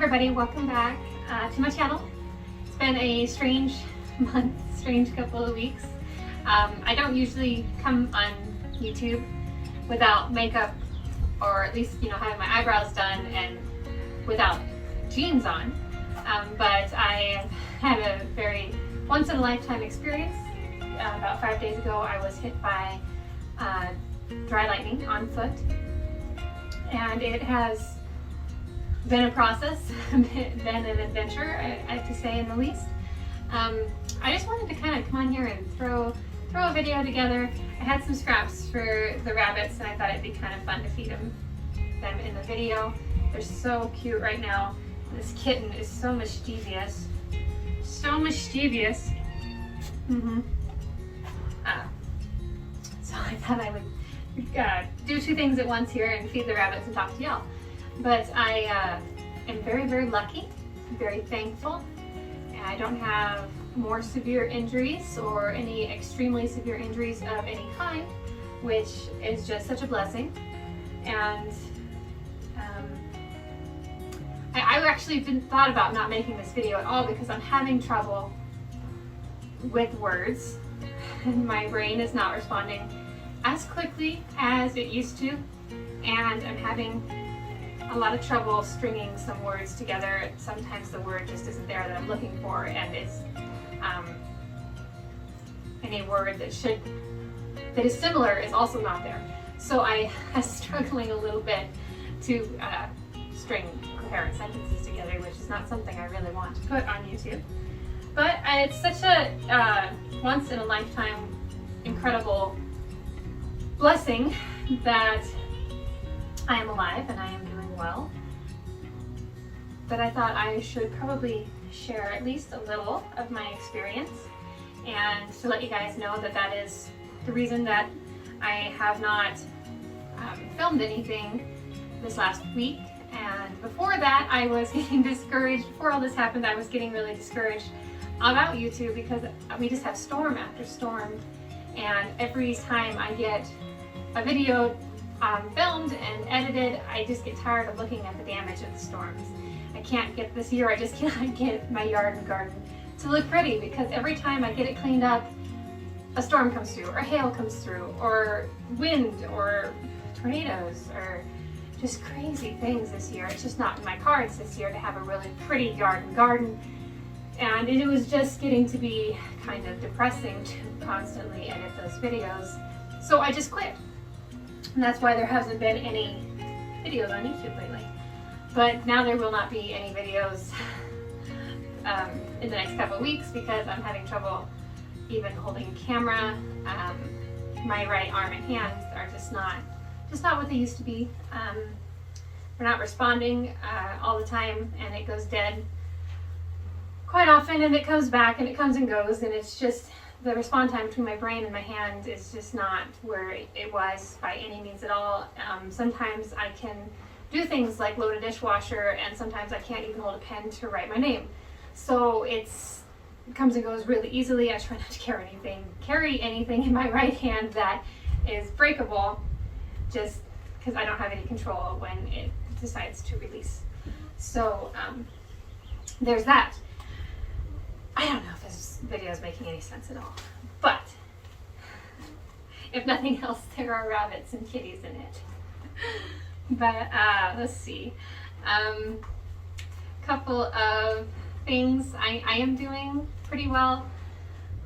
everybody, welcome back to my channel. It's been a strange month, strange couple of weeks. I don't usually come on YouTube without makeup, or at least, having my eyebrows done and without jeans on. But I had a very once-in-a-lifetime experience. About 5 days ago, I was hit by dry lightning on foot, and it has been a process, been an adventure, I have to say, in the least. I just wanted to kind of come on here and throw a video together. I had some scraps for the rabbits, and I thought it'd be kind of fun to feed them in the video. They're so cute right now. This kitten is so mischievous. So mischievous. So I thought I would do two things at once here and feed the rabbits and talk to y'all. But I am very, very lucky, very thankful, and I don't have more severe injuries or any extremely severe injuries of any kind, which is just such a blessing. And I actually didn't thought about not making this video at all because I'm having trouble with words, and my brain is not responding as quickly as it used to, and I'm having a lot of trouble stringing some words together. Sometimes the word just isn't there that I'm looking for, and it's any word that is similar is also not there. So I am struggling a little bit to string coherent sentences together, which is not something I really want to put on YouTube. But it's such a once in a lifetime incredible blessing that I am alive and I am doing well, that I thought I should probably share at least a little of my experience, and to let you guys know that that is the reason that I have not filmed anything this last week. And before that, I was getting discouraged. Before all this happened, I was getting really discouraged about YouTube because we just have storm after storm, and every time I get a video filmed and edited, I just get tired of looking at the damage of the storms. I can't get this year, I just cannot get my yard and garden to look pretty, because every time I get it cleaned up, a storm comes through, or hail comes through, or wind, or tornadoes, or just crazy things this year. It's just not in my cards this year to have a really pretty yard and garden. And it was just getting to be kind of depressing to constantly edit those videos. So I just quit. And that's why there hasn't been any videos on YouTube lately. But now there will not be any videos in the next couple of weeks because I'm having trouble even holding a camera. My right arm and hands are just not what they used to be. They're not responding all the time, and it goes dead quite often, and it comes back and it comes and goes, and it's just the response time between my brain and my hand is just not where it was by any means at all. Sometimes I can do things like load a dishwasher, and sometimes I can't even hold a pen to write my name. So it comes and goes really easily. I try not to carry anything in my right hand that is breakable, just because I don't have any control when it decides to release. So there's that. I don't know if this video is making any sense at all, but if nothing else, there are rabbits and kitties in it. But let's see. Couple of things. I am doing pretty well.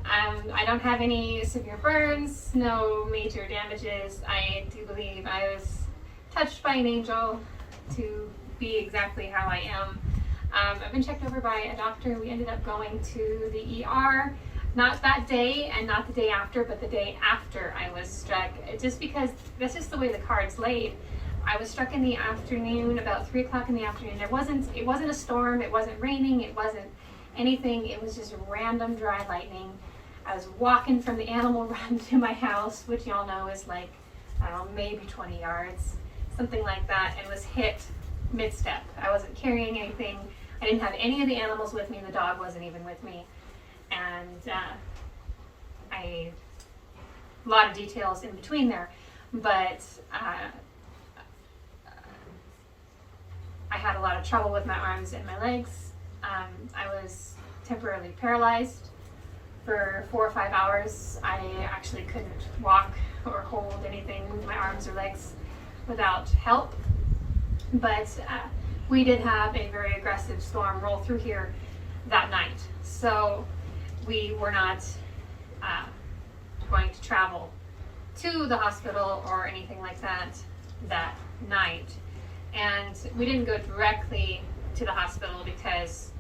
I don't have any severe burns, no major damages. I do believe I was touched by an angel to be exactly how I am. I've been checked over by a doctor. We ended up going to the ER, not that day and not the day after, but the day after I was struck, just because that's just the way the card's laid. I was struck in the afternoon, about 3 o'clock in the afternoon. It wasn't a storm, it wasn't raining, it wasn't anything. It was just random dry lightning. I was walking from the animal run to my house, which y'all know is like, I don't know, maybe 20 yards, something like that, and was hit mid-step. I wasn't carrying anything. I didn't have any of the animals with me. The dog wasn't even with me. And a lot of details in between there. But I had a lot of trouble with my arms and my legs. I was temporarily paralyzed for 4 or 5 hours. I actually couldn't walk or hold anything, move my arms or legs without help. But we did have a very aggressive storm roll through here that night. So we were not going to travel to the hospital or anything like that night. And we didn't go directly to the hospital because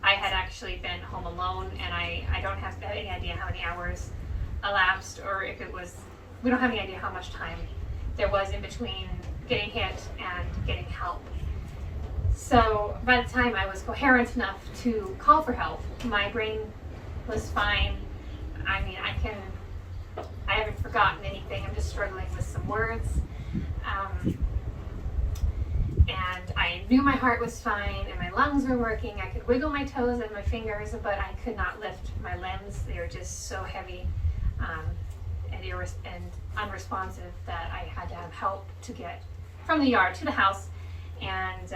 I had actually been home alone, and I don't have any idea how many hours elapsed, or if it was, we don't have any idea how much time there was in between getting hit and getting help. So by the time I was coherent enough to call for help, my brain was fine. I mean, I haven't forgotten anything. I'm just struggling with some words. And I knew my heart was fine and my lungs were working. I could wiggle my toes and my fingers, but I could not lift my limbs. They were just so heavy and unresponsive that I had to have help to get from the yard to the house. And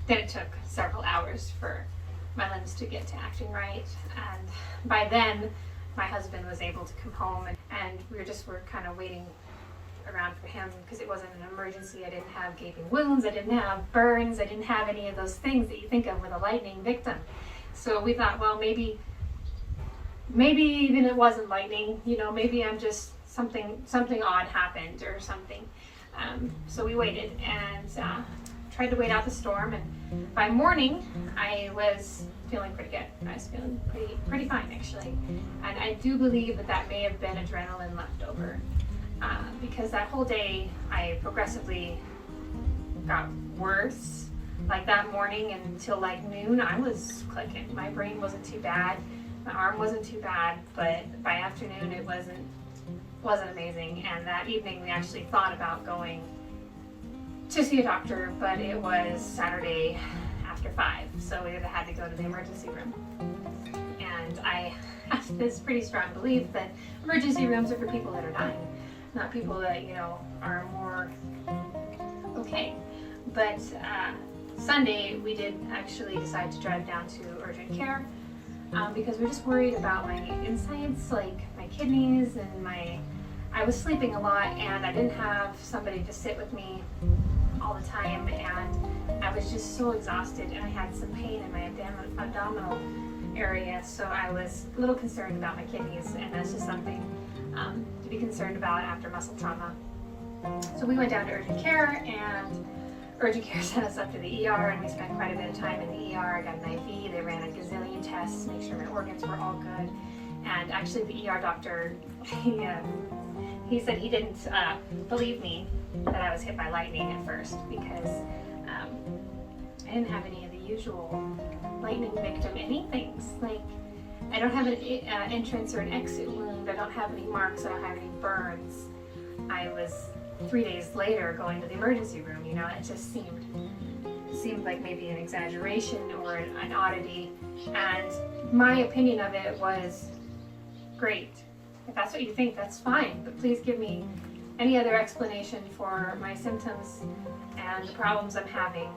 then it took several hours for my limbs to get to acting right. And by then, my husband was able to come home, and we were kind of waiting around for him because it wasn't an emergency. I didn't have gaping wounds, I didn't have burns, I didn't have any of those things that you think of with a lightning victim. So we thought, well, maybe even it wasn't lightning, maybe I'm just something odd happened or something. So we waited and tried to wait out the storm, and by morning I was feeling pretty good. I was feeling pretty fine, actually. And I do believe that may have been adrenaline left over. Because that whole day I progressively got worse. Like that morning until like noon, I was clicking. My brain wasn't too bad, my arm wasn't too bad, but by afternoon it wasn't amazing. And that evening we actually thought about going to see a doctor, but it was Saturday after 5, so we had to go to the emergency room. And I have this pretty strong belief that emergency rooms are for people that are dying, not people that, are more okay. But Sunday, we did actually decide to drive down to urgent care because we're just worried about my insides, like my kidneys and I was sleeping a lot, and I didn't have somebody to sit with me all the time, and I was just so exhausted, and I had some pain in my abdominal area, so I was a little concerned about my kidneys, and that's just something to be concerned about after muscle trauma. So we went down to urgent care, and urgent care sent us up to the ER, and we spent quite a bit of time in the ER. I got an IV, they ran a gazillion tests to make sure my organs were all good. And actually the ER doctor, he said he didn't believe me that I was hit by lightning at first, because I didn't have any of the usual lightning victim anythings. Like, I don't have an entrance or an exit wound, I don't have any marks, I don't have any burns. I was 3 days later going to the emergency room, it just seemed like maybe an exaggeration or an oddity. And my opinion of it was, great. If that's what you think, that's fine, but please give me any other explanation for my symptoms and the problems I'm having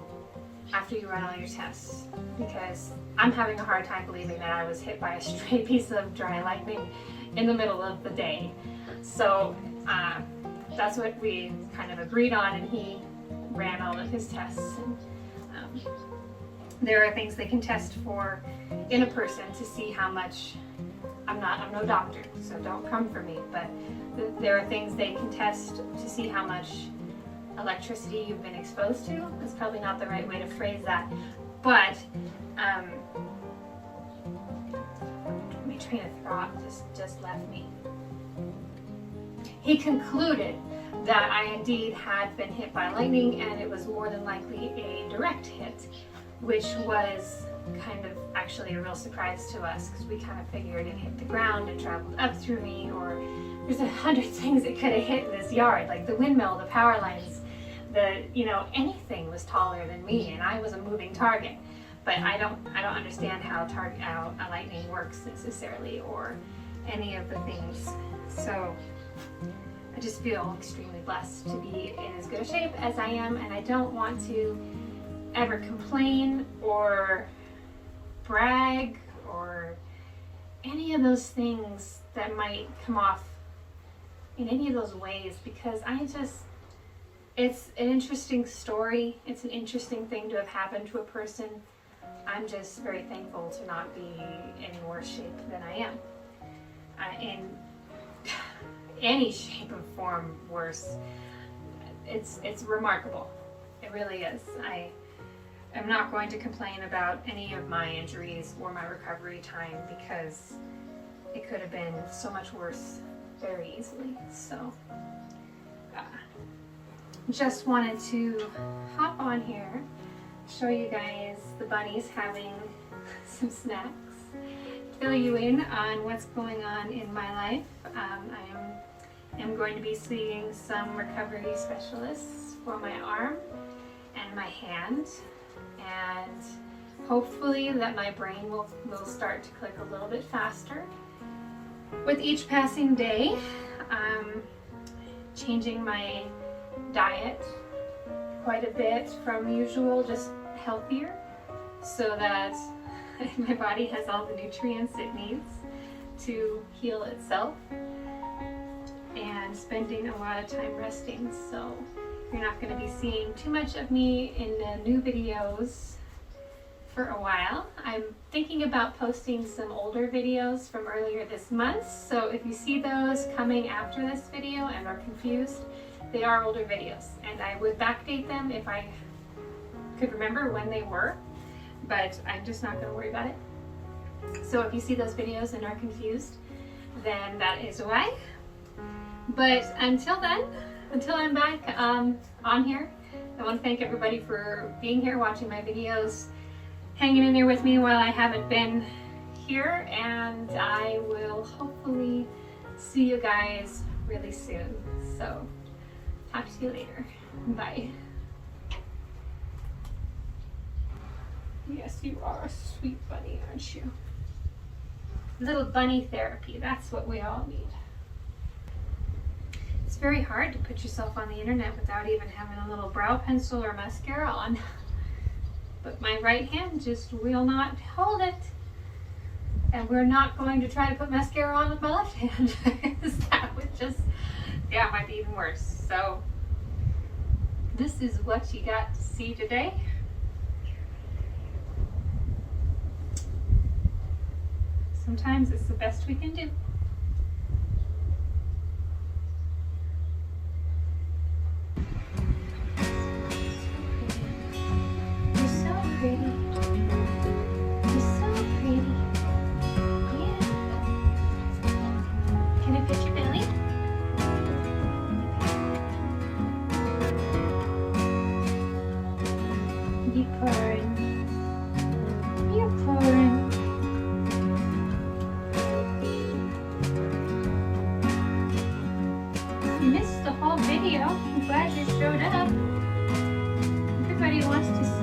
after you run all your tests, because I'm having a hard time believing that I was hit by a stray piece of dry lightning in the middle of the day. So that's what we kind of agreed on, and he ran all of his tests. And there are things they can test for in a person to see how much, I'm no doctor, so don't come for me, but there are things they can test to see how much electricity you've been exposed to. That's probably not the right way to phrase that, but my train of thought just left me. He concluded that I indeed had been hit by lightning, and it was more than likely a direct hit, which was kind of actually a real surprise to us, because we kind of figured it hit the ground and traveled up through me, or there's 100 things it could have hit in this yard, like the windmill, the power lines, anything was taller than me, and I was a moving target. But I don't understand how a lightning works necessarily, or any of the things. So I just feel extremely blessed to be in as good a shape as I am, and I don't want to ever complain or brag or any of those things that might come off in any of those ways, because it's an interesting story. It's an interesting thing to have happened to a person. I'm just very thankful to not be in worse shape than I am. In any shape or form worse. It's remarkable. It really is. I am not going to complain about any of my injuries or my recovery time, because it could have been so much worse very easily. So just wanted to hop on here, show you guys the bunnies having some snacks, fill you in on what's going on in my life. I am going to be seeing some recovery specialists for my arm and my hand, and hopefully that my brain will start to click a little bit faster with each passing day. Changing my diet quite a bit from usual, just healthier, so that my body has all the nutrients it needs to heal itself, and spending a lot of time resting. So you're not going to be seeing too much of me in the new videos for a while. I'm thinking about posting some older videos from earlier this month, so if you see those coming after this video and are confused, they are older videos, and I would backdate them if I could remember when they were, but I'm just not going to worry about it. So if you see those videos and are confused, then that is why. But until then, until I'm back on here, I want to thank everybody for being here, watching my videos, hanging in there with me while I haven't been here, and I will hopefully see you guys really soon. So talk to you later. Bye. Yes, you are a sweet bunny, aren't you? Little bunny therapy, that's what we all need. It's very hard to put yourself on the internet without even having a little brow pencil or mascara on. But my right hand just will not hold it. And we're not going to try to put mascara on with my left hand. That would just, yeah, it might be even worse. So this is what you got to see today. Sometimes it's the best we can do. You're so pretty. You're so pretty. Yeah. Can I pet your belly? You're purring. You're purring. You missed the whole video. I'm glad you showed up. Everybody wants to see